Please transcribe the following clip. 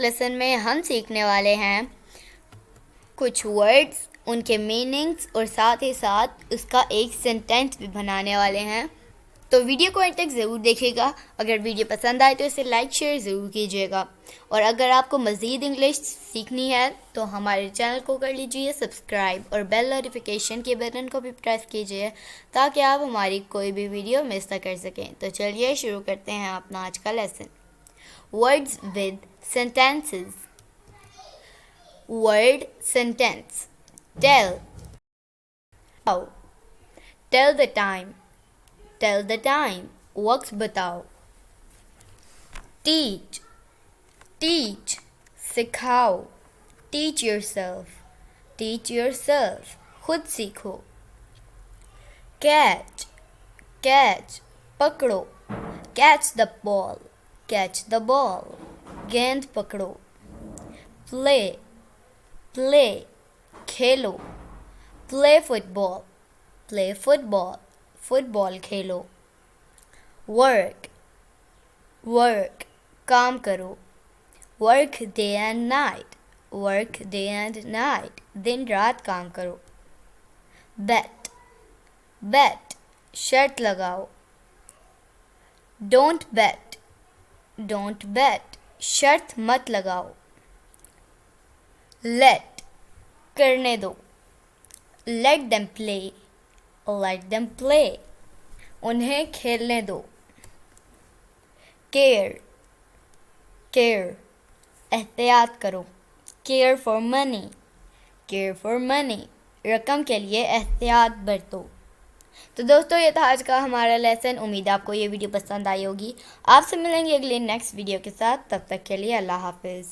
Lesson में हम सीखने वाले हैं कुछ वर्ड्स, उनके मीनिंग्स और साथ ही साथ उसका एक सेंटेंस भी बनाने वाले हैं। तो वीडियो को अंत तक ज़रूर देखिएगा। अगर वीडियो पसंद आए तो इसे लाइक शेयर ज़रूर कीजिएगा। और अगर आपको मज़ीद इंग्लिश सीखनी है तो हमारे चैनल को कर लीजिए सब्सक्राइब और बेल नोटिफिकेशन के बटन को भी प्रेस कीजिए ताकि आप हमारी कोई भी वीडियो मिस ना कर सकें। तो चलिए शुरू करते हैं अपना आज का lesson. Words with sentences. Word sentence. Tell, how, tell the time, tell the time, वक्त बताओ। teach, teach, सिखाओ। teach yourself, teach yourself, खुद सीखो। catch, catch, पकड़ो। catch the ball, catch the ball, गेंद पकड़ो। play, play, खेलो। play football, play football, football खेलो। Work, work, काम करो। Work day and night, work day and night, दिन रात काम करो। बेट, बेट, शर्त लगाओ। डोंट बेट, डोंट बेट, शर्त मत लगाओ। लेट, करने दो। Let them play, let them play, उन्हें खेलने दो। care, care, एहतियात करो। care for money, care for money, रकम के लिए एहतियात बरतो। तो दोस्तों ये था आज का हमारा लेसन। उम्मीद है आपको ये वीडियो पसंद आई होगी। आपसे मिलेंगे अगले नेक्स्ट वीडियो के साथ। तब तक के लिए अल्लाह हाफिज़।